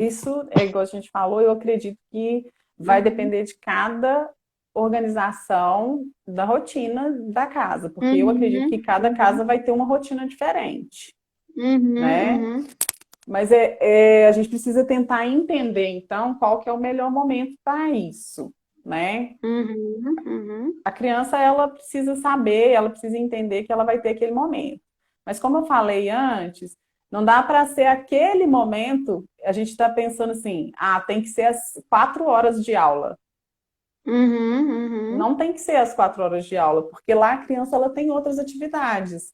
Isso é igual a gente falou, eu acredito que vai depender de cada organização da rotina da casa, porque eu acredito que cada casa vai ter uma rotina diferente, né? Mas a gente precisa tentar entender, então, qual que é o melhor momento para isso, né? A criança, ela precisa saber, ela precisa entender que ela vai ter aquele momento. Mas como eu falei antes, não dá para ser aquele momento, a gente está pensando assim, tem que ser as 4 horas de aula. Não tem que ser as 4 horas de aula, porque lá a criança ela tem outras atividades.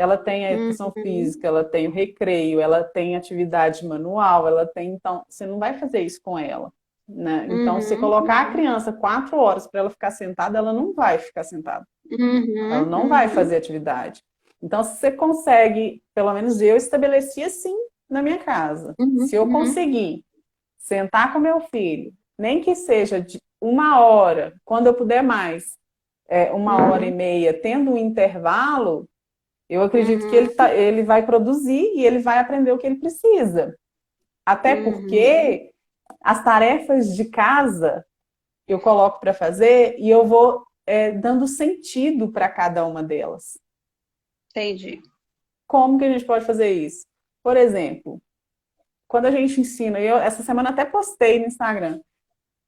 ela tem a educação Uhum. física, ela tem o recreio, ela tem atividade manual, ela tem, então, você não vai fazer isso com ela, né? Então, se Uhum. colocar a Uhum. criança 4 horas para ela ficar sentada, ela não vai ficar sentada, ela Uhum. não vai Uhum. fazer atividade. Então, se você consegue, pelo menos eu estabeleci assim na minha casa. Se Uhum. eu Uhum. conseguir sentar com meu filho, nem que seja de 1 hora, quando eu puder mais, 1 hora e meia, tendo um intervalo, eu acredito que Uhum. ele vai produzir e ele vai aprender o que ele precisa. Até Uhum. porque as tarefas de casa eu coloco para fazer e eu vou dando sentido para cada uma delas. Entendi. Como que a gente pode fazer isso? Por exemplo, quando a gente ensina, eu essa semana até postei no Instagram,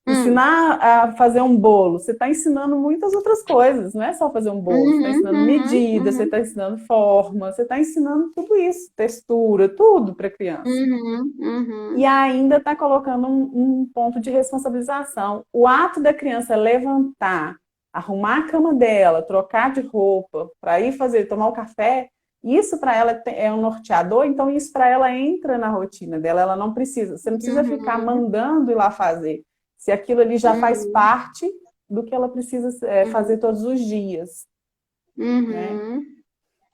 Hum. ensinar a fazer um bolo, você está ensinando muitas outras coisas, não é só fazer um bolo, você está Uhum. ensinando Uhum. medida, você Uhum. está ensinando forma, você está ensinando tudo isso, textura, tudo para a criança. Uhum. E Uhum. ainda está colocando um ponto de responsabilização. O ato da criança levantar, arrumar a cama dela, trocar de roupa, para ir fazer, tomar o café, isso para ela é um norteador, então isso para ela entra na rotina dela, ela não precisa, você não precisa ficar Uhum. mandando ir lá fazer, se aquilo ali já faz Uhum. parte do que ela precisa fazer Uhum. todos os dias, né? Uhum.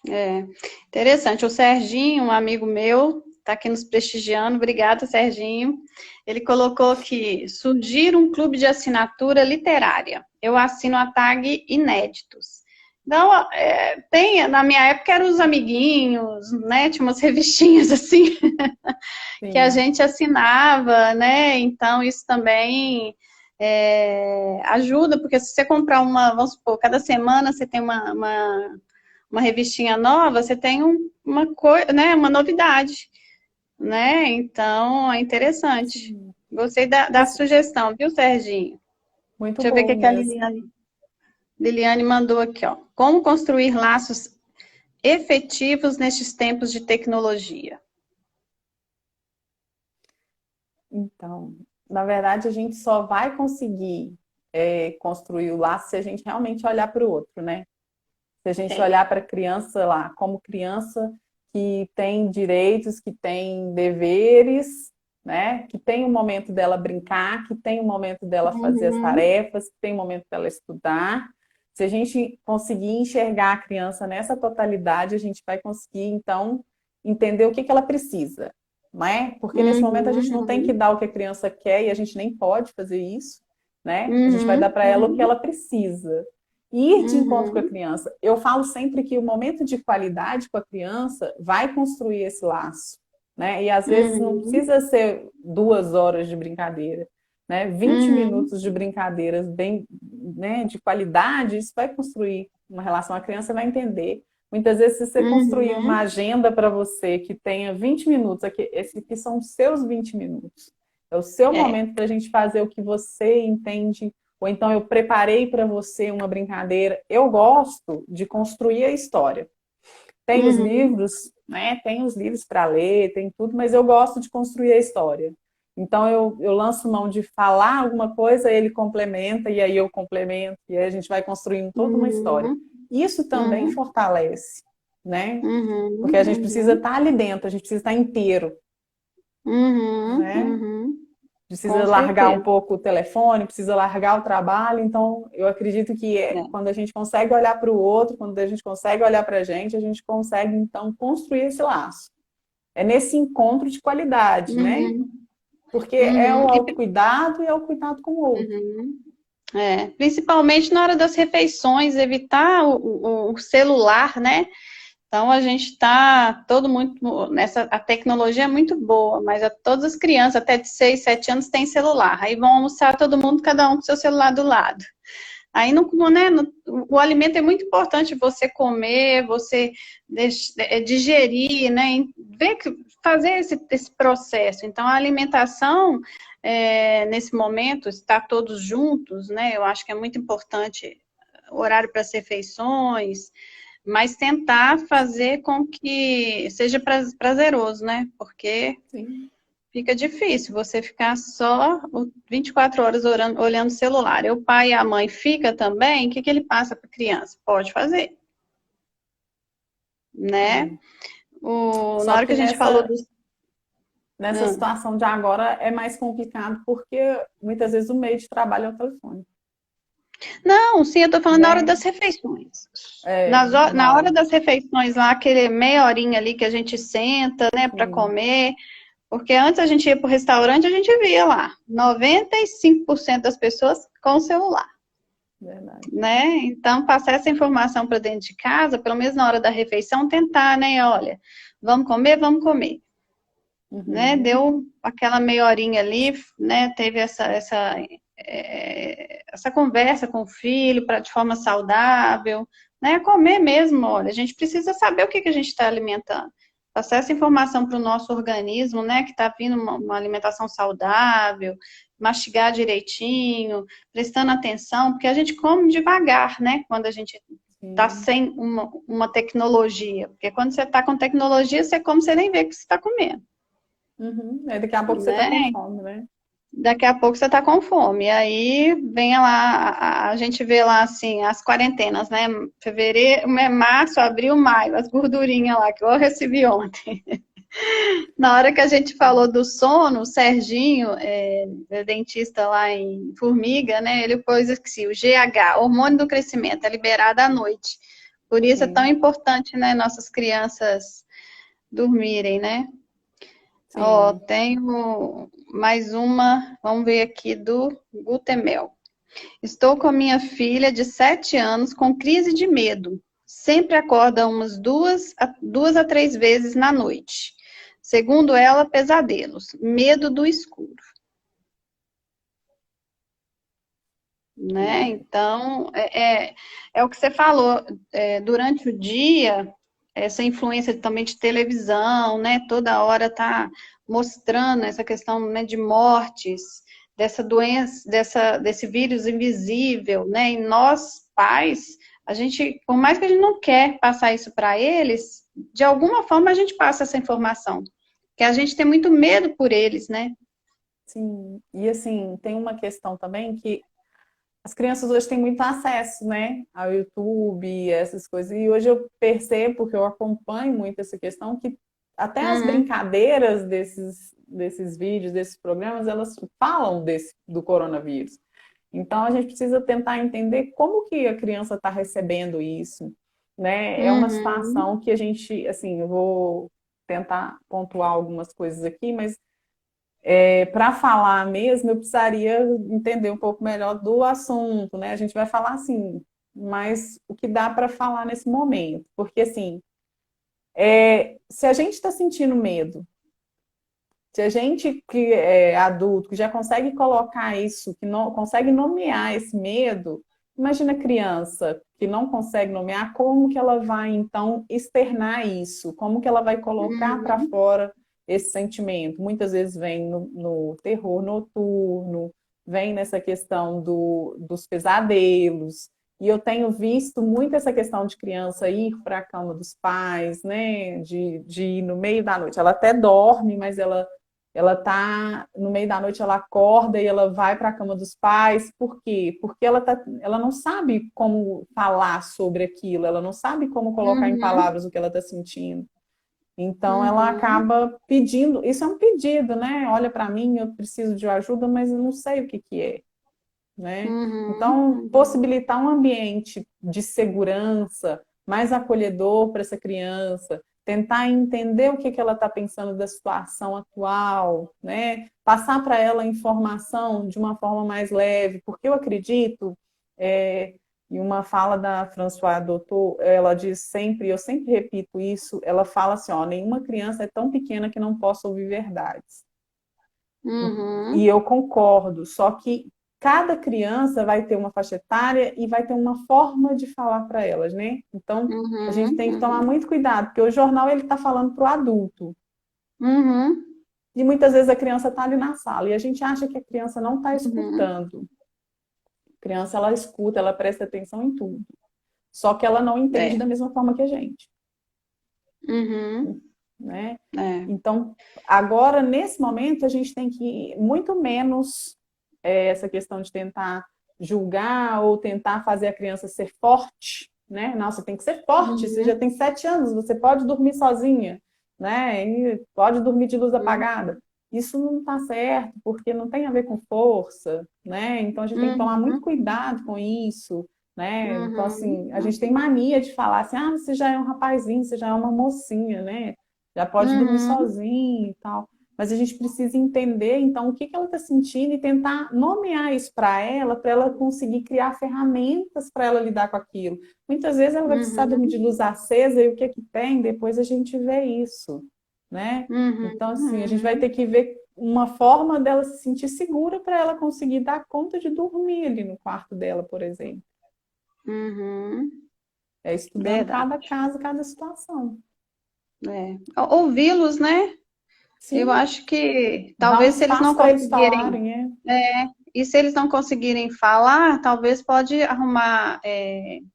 É. Interessante. O Serginho, um amigo meu, está aqui nos prestigiando. Obrigada, Serginho. Ele colocou que surgir um clube de assinatura literária. Eu assino a tag Inéditos. Então, na minha época eram os amiguinhos, né? Tinha umas revistinhas assim que a Sim. gente assinava, né? Então, isso também ajuda, porque se você comprar vamos supor, cada semana você tem uma revistinha nova, você tem uma coisa, né? Uma novidade, né? Então, é interessante. Sim. Gostei da Mas sugestão, viu, Serginho? muito Deixa eu ver o bom que a mesmo. Liliane mandou aqui, ó. Como construir laços efetivos nestes tempos de tecnologia? Então, na verdade, a gente só vai conseguir construir o laço se a gente realmente olhar para o outro, né? Se a gente É. olhar para a criança lá como criança que tem direitos, que tem deveres, né? Que tem o momento dela brincar, que tem o momento dela fazer as Uhum, tarefas, que tem o momento dela estudar. Se a gente conseguir enxergar a criança nessa totalidade, a gente vai conseguir, então, entender o que que ela precisa, não é? Porque nesse momento a gente não tem que uhum, dar o que a criança quer e a gente nem pode fazer isso, né? A gente vai dar uhum, para ela o que uhum, ela precisa. Ir de encontro com a uhum, criança. Eu falo sempre que o momento de qualidade com a criança vai construir esse laço, né? E às vezes não uhum, precisa ser 2 horas de brincadeira, né? 20 minutos de brincadeiras bem, né, de qualidade, isso vai construir uma relação. A criança vai entender. Muitas vezes, se você construir uma uhum, agenda para você que tenha 20 minutos, aqui, esse aqui são os seus 20 minutos. É o seu é, momento para a gente fazer o que você entende, ou então eu preparei para você uma brincadeira. Eu gosto de construir a história. Tem os uhum, livros, né? Tem os livros para ler, tem tudo, mas eu gosto de construir a história. Então eu lanço mão de falar alguma coisa, ele complementa, e aí eu complemento, e aí a gente vai construindo toda uma história. uhum, Isso também uhum, fortalece, né? Porque a uhum, gente precisa uhum, estar ali dentro, a gente precisa estar inteiro, uhum, né? uhum, com Precisa largar um certeza. pouco o telefone, precisa largar o trabalho. Então, eu acredito que É. quando a gente consegue olhar para o outro, quando a gente consegue olhar para a gente consegue, então, construir esse laço. É nesse encontro de qualidade, né? Uhum, Porque é uhum, o autocuidado e é o cuidado com o outro. uhum. Principalmente na hora das refeições, evitar o celular, né? Então a gente está todo muito nessa, a tecnologia é muito boa, mas todas as crianças até de 6, 7 anos têm celular. Aí vão almoçar todo mundo, cada um com seu celular do lado. Aí né, o alimento é muito importante você comer, você digerir, né? Fazer esse processo. Então a alimentação nesse momento, estar todos juntos, né? Eu acho que é muito importante o horário para as refeições, mas tentar fazer com que seja prazeroso, né? Porque Sim. fica difícil você ficar só 24 horas olhando o celular. E o pai e a mãe fica também, o que ele passa para a criança? Pode fazer, né? Na Só hora que que a gente falou dos... nessa situação de agora é mais complicado, porque muitas vezes o meio de trabalho é o telefone. Não, sim, eu tô falando na hora Né? das refeições. Na Na hora hora. das refeições lá, aquele meia horinha ali que a gente senta, né, para Sim. comer. Porque antes a gente ia para o restaurante, a gente via lá 95% das pessoas com o celular. Verdade. Né? Então, passar essa informação para dentro de casa, pelo menos na hora da refeição, tentar, né? Olha, vamos comer, vamos comer. Né? Deu aquela meia horinha ali, né? Teve essa conversa com o filho de forma saudável, né? Comer mesmo, olha, a gente precisa saber o que a gente está alimentando. Passar essa informação para o nosso organismo, né? Que está vindo uma alimentação saudável, mastigar direitinho, prestando atenção, porque a gente come devagar, né? Quando a gente está sem uma tecnologia. Porque quando você está com tecnologia, você come, você nem vê o que você está comendo. Aí daqui a pouco você está com fome, né? Daqui a pouco você está com fome. E aí vem lá, a gente vê lá assim, as quarentenas, né? Fevereiro, março, abril, maio, as gordurinhas lá que eu recebi ontem. Na hora que a gente falou do sono, o Serginho, dentista lá em Formiga, né? Ele pôs assim, o GH, hormônio do crescimento, é liberado à noite. Por isso é tão importante, né? Nossas crianças dormirem, né? Ó, tenho mais uma, vamos ver aqui do Gutemel. Estou com a minha filha de 7 anos com crise de medo. Sempre acorda umas 2 a 3 vezes na noite. Segundo ela, pesadelos, medo do escuro. Né? Então, é o que você falou, durante o dia, essa influência também de televisão, né? Toda hora tá mostrando essa questão, né, de mortes, dessa doença, desse vírus invisível, né? E nós, pais, a gente, por mais que a gente não quer passar isso para eles, de alguma forma a gente passa essa informação, que a gente tem muito medo por eles, né? Sim, e assim, tem uma questão também que as crianças hoje têm muito acesso, né, ao YouTube, essas coisas. E hoje eu percebo, porque eu acompanho muito essa questão, que até as brincadeiras desses vídeos, desses programas, elas falam do coronavírus. Então, a gente precisa tentar entender como que a criança está recebendo isso, né? É uma situação que a gente, assim, eu vou tentar pontuar algumas coisas aqui, mas para falar mesmo, eu precisaria entender um pouco melhor do assunto, né? A gente vai falar assim, mas o que dá para falar nesse momento? Porque, assim, se a gente está sentindo medo, se a gente que é adulto, que já consegue colocar isso, que não consegue nomear esse medo, imagina a criança que não consegue nomear, como que ela vai, então, externar isso? Como que ela vai colocar para fora esse sentimento? Muitas vezes vem no terror noturno, vem nessa questão dos pesadelos. E eu tenho visto muito essa questão de criança ir para a cama dos pais, né? De ir no meio da noite. Ela até dorme, mas ela tá no meio da noite, ela acorda e ela vai para a cama dos pais. Por quê? Porque ela não sabe como falar sobre aquilo, ela não sabe como colocar em palavras o que ela está sentindo. Então ela acaba pedindo, isso é um pedido, né? Olha para mim, eu preciso de ajuda, mas eu não sei o que é, né? Então, possibilitar um ambiente de segurança mais acolhedor para essa criança, tentar entender o que ela está pensando da situação atual, né? Passar para ela a informação de uma forma mais leve, porque eu acredito, em uma fala da Françoise Doutor, ela diz sempre, eu sempre repito isso, ela fala assim, ó, nenhuma criança é tão pequena que não possa ouvir verdades. E eu concordo, só que cada criança vai ter uma faixa etária e vai ter uma forma de falar para elas, né? Então, a gente tem que tomar muito cuidado, porque o jornal ele está falando para o adulto. E muitas vezes a criança está ali na sala e a gente acha que a criança não está escutando. A criança, ela escuta, ela presta atenção em tudo. Só que ela não entende da mesma forma que a gente. Né? Então, agora, nesse momento, a gente tem que muito menos essa questão de tentar julgar ou tentar fazer a criança ser forte, né? Nossa, tem que ser forte, você já tem 7 anos, você pode dormir sozinha, né? E pode dormir de luz apagada. Isso não está certo, porque não tem a ver com força, né? Então a gente tem que tomar muito Uhum. cuidado com isso, né? Então, assim, a Uhum. gente tem mania de falar assim, ah, você já é um rapazinho, você já é uma mocinha, né? Já pode dormir Uhum. sozinho e tal. Mas a gente precisa entender, então, o que que ela está sentindo e tentar nomear isso para ela conseguir criar ferramentas para ela lidar com aquilo. Muitas vezes ela vai precisar dormir de Uhum. luz acesa e o que que tem, depois a gente vê isso, né? Uhum. Então, assim, a gente vai Uhum. ter que ver uma forma dela se sentir segura para ela conseguir dar conta de dormir ali no quarto dela, por exemplo. Uhum. É estudando cada Verdade. caso, cada situação. É. Ouvi-los, né? Eu Sim, acho que dá um talvez se eles não espaço para eles conseguirem, falarem, é. e se eles não conseguirem falar, talvez pode arrumar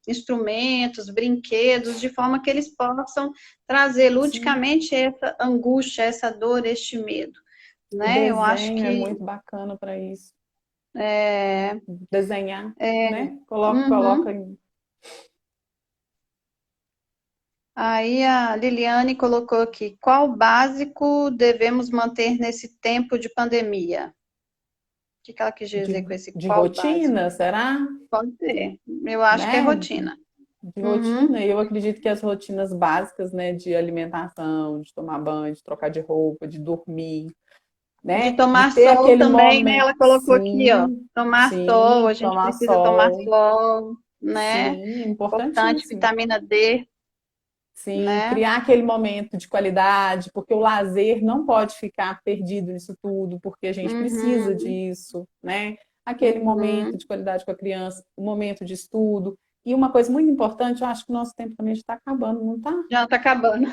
instrumentos, brinquedos, de forma que eles possam trazer Sim. ludicamente essa angústia, essa dor, este medo, O né? Eu acho desenho é que muito bacana para isso. é, Desenhar, é, né? Coloca uhum. Aí a Liliane colocou aqui, qual básico devemos manter nesse tempo de pandemia? O que que ela quis dizer com esse de qual básico? rotina, será? Pode ser. Eu acho que é Né? rotina. De rotina. Uhum. E eu acredito que as rotinas básicas, né, de alimentação, de tomar banho, de trocar de roupa, de dormir, De né? De tomar ter sol aquele também, né? momento, Ela colocou aqui, ó. sim, Tomar sol, sim, a gente tomar precisa tomar sol, sol, né? sim, Importante, importantíssimo. vitamina D, Sim, né? criar aquele momento de qualidade, porque o lazer não pode ficar perdido nisso tudo, porque a gente precisa Uhum, disso, né? Aquele momento uhum. de qualidade com a criança, o momento de estudo. E uma coisa muito importante, eu acho que o nosso tempo também está acabando, não está? Já tá acabando.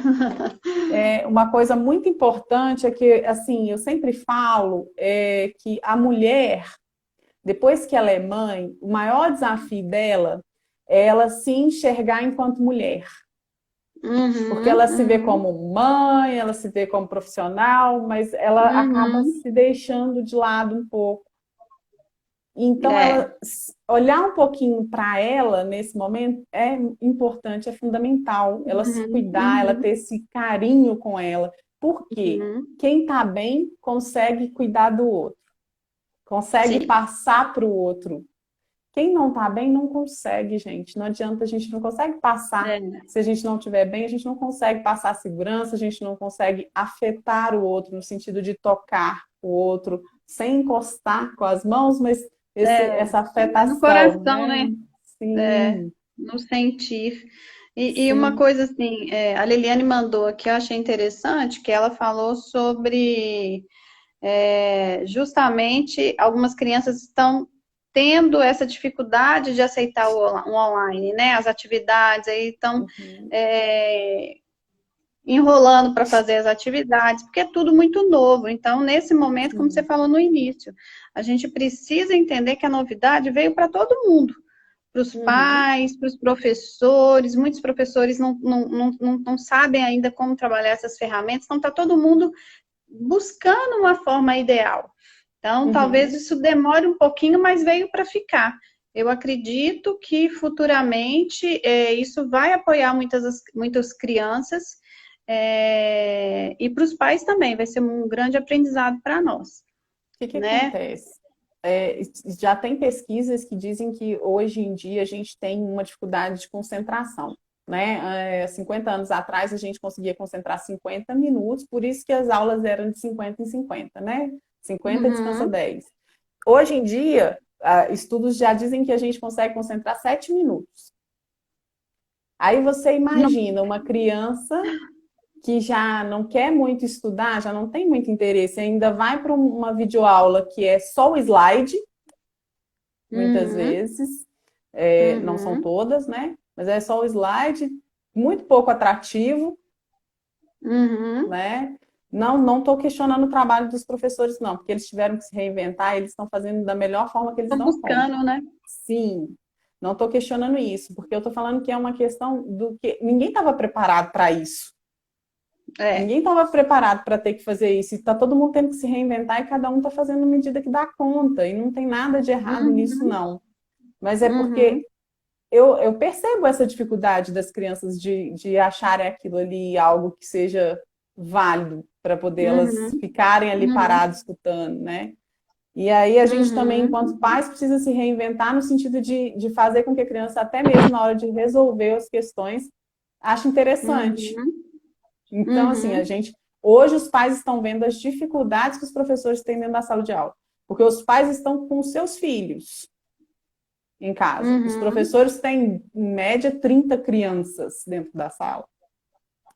É, uma coisa muito importante é que, assim, eu sempre falo que a mulher, depois que ela é mãe, o maior desafio dela é ela se enxergar enquanto mulher. Porque Uhum, ela se vê uhum, como mãe, ela se vê como profissional, mas ela acaba uhum. se deixando de lado um pouco. Então, É. ela olhar um pouquinho para ela nesse momento é importante, é fundamental. Ela se Uhum, cuidar, ela ter uhum, esse carinho com ela. Por quê? uhum. Quem está bem consegue cuidar do outro, consegue Sim. passar para o outro. Quem não está bem não consegue, gente. Não adianta, a gente não consegue passar. É. Se a gente não estiver bem, a gente não consegue passar a segurança, a gente não consegue afetar o outro no sentido de tocar o outro sem encostar com as mãos, mas É, essa é no afetação, coração, né? né? É, Sim, no sentir. E uma sim. coisa assim, a Liliane mandou aqui, eu achei interessante, que ela falou sobre justamente algumas crianças estão tendo essa dificuldade de aceitar o online, né? As atividades aí estão Uhum, é, enrolando para fazer as atividades, porque é tudo muito novo. Então, nesse momento, como você sim. falou no início, a gente precisa entender que a novidade veio para todo mundo, para os Uhum, pais, para os professores. Muitos professores não sabem ainda como trabalhar essas ferramentas, então está todo mundo buscando uma forma ideal. Então, talvez uhum. isso demore um pouquinho, mas veio para ficar. Eu acredito que futuramente isso vai apoiar muitas crianças e para os pais também, vai ser um grande aprendizado para nós, O que que né? acontece? Já tem pesquisas que dizem que hoje em dia a gente tem uma dificuldade de concentração, né? 50 anos atrás a gente conseguia concentrar 50 minutos, por isso que as aulas eram de 50 em 50, né? 50 descansa Uhum. 10. Hoje em dia, estudos já dizem que a gente consegue concentrar 7 minutos. Aí você imagina uma criança que já não quer muito estudar, já não tem muito interesse, ainda vai para uma videoaula que é só o slide, muitas Uhum. vezes, não são Uhum. todas, né? Mas é só o slide, muito pouco atrativo, Uhum. né? Não estou questionando o trabalho dos professores, não, porque eles tiveram que se reinventar, eles estão fazendo da melhor forma que eles Tô dão conta. buscando, né? Sim, não estou questionando isso, porque eu estou falando que é uma questão do que ninguém estava preparado para isso. É. Ninguém estava preparado para ter que fazer isso. Está todo mundo tendo que se reinventar e cada um está fazendo a medida que dá conta. E não tem nada de errado nisso, Uhum. não. Mas é Uhum. porque eu percebo essa dificuldade das crianças de acharem aquilo ali algo que seja válido para poder elas Uhum, ficarem ali uhum, paradas escutando, né? E aí a gente também, uhum, enquanto pais, precisa se reinventar no sentido de fazer com que a criança, até mesmo na hora de resolver as questões, ache interessante. uhum, Então, assim, a uhum, gente. Hoje os pais estão vendo as dificuldades que os professores têm dentro da sala de aula. Porque os pais estão com seus filhos em casa. Os uhum, professores têm, em média, 30 crianças dentro da sala,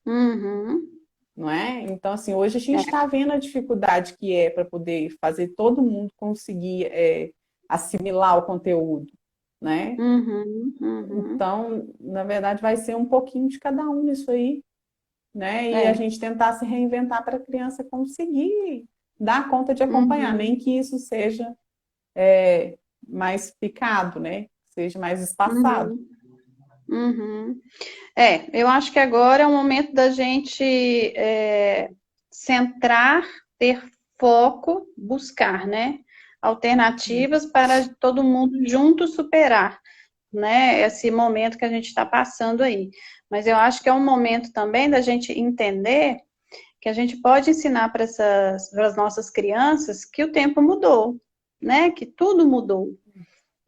uhum. não é? Então, assim, hoje a gente É. está vendo a dificuldade que é para poder fazer todo mundo conseguir assimilar o conteúdo, né? Uhum, uhum. Então, na verdade, vai ser um pouquinho de cada um nisso aí, né? E a É. gente tentar se reinventar para a criança conseguir dar conta de acompanhar, nem Uhum, que isso seja mais picado, né? Seja mais espaçado. uhum, uhum. Eu acho que agora é o momento da gente centrar, ter foco, buscar, né? Alternativas para todo mundo junto superar, né? Esse momento que a gente está passando aí. Mas eu acho que é um momento também da gente entender que a gente pode ensinar para as nossas crianças que o tempo mudou, né? Que tudo mudou.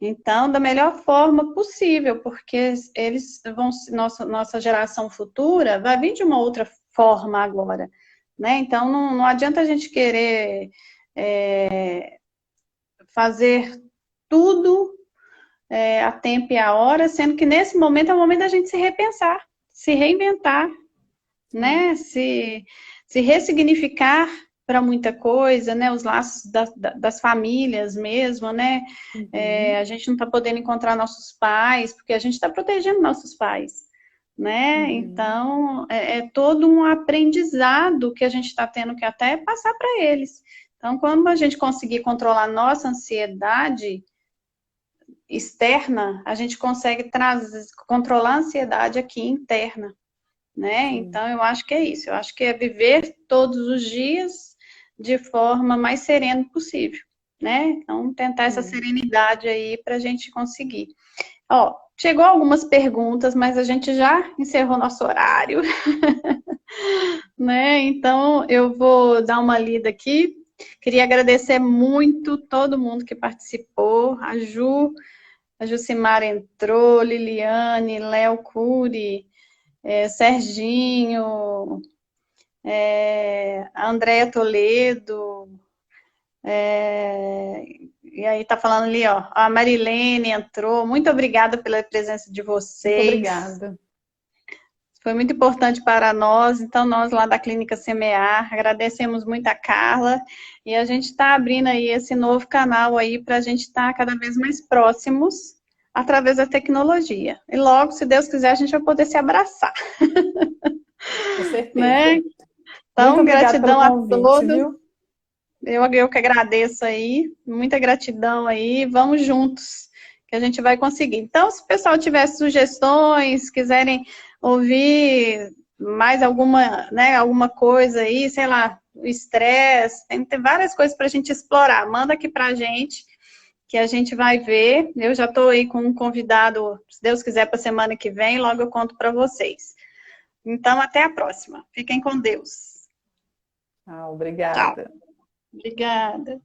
Então, da melhor forma possível, porque eles vão, nossa geração futura vai vir de uma outra forma agora, né? Então, não adianta a gente querer fazer tudo a tempo e a hora, sendo que nesse momento é o momento da gente se repensar, se reinventar, Sim. né? Se ressignificar para muita coisa, né? Os laços das famílias mesmo, né? A Uhum. gente não está podendo encontrar nossos pais, porque a gente está protegendo nossos pais, né? Uhum. Então, é todo um aprendizado que a gente está tendo que até passar para eles. Então, quando a gente conseguir controlar nossa ansiedade externa, a gente consegue controlar a ansiedade aqui interna, né? Sim. Então, eu acho que é isso. Eu acho que é viver todos os dias de forma mais serena possível, né? Então, tentar essa Sim. serenidade aí para a gente conseguir. Ó, chegou algumas perguntas, mas a gente já encerrou nosso horário, né? Então, eu vou dar uma lida aqui. Queria agradecer muito todo mundo que participou, a Jucimar entrou, Liliane, Léo Cury, Serginho, a Andréia Toledo, e aí tá falando ali, ó, a Marilene entrou. Muito obrigada pela presença de Muito vocês. obrigada. Foi muito importante para nós. Então, nós lá da Clínica Semear, agradecemos muito a Carla. E a gente está abrindo aí esse novo canal aí para a gente estar cada vez mais próximos através da tecnologia. E logo, se Deus quiser, a gente vai poder se abraçar, Com né? certeza. Muito Então, obrigada pelo gratidão a convite, todos. viu? Eu que agradeço aí, muita gratidão aí, vamos juntos, que a gente vai conseguir. Então, se o pessoal tiver sugestões, quiserem ouvir mais alguma, né, alguma coisa aí, sei lá, o estresse, tem várias coisas para a gente explorar. Manda aqui para a gente, que a gente vai ver. Eu já estou aí com um convidado, se Deus quiser, para a semana que vem, logo eu conto para vocês. Então, até a próxima. Fiquem com Deus. Ah, Tchau. obrigada. Obrigada.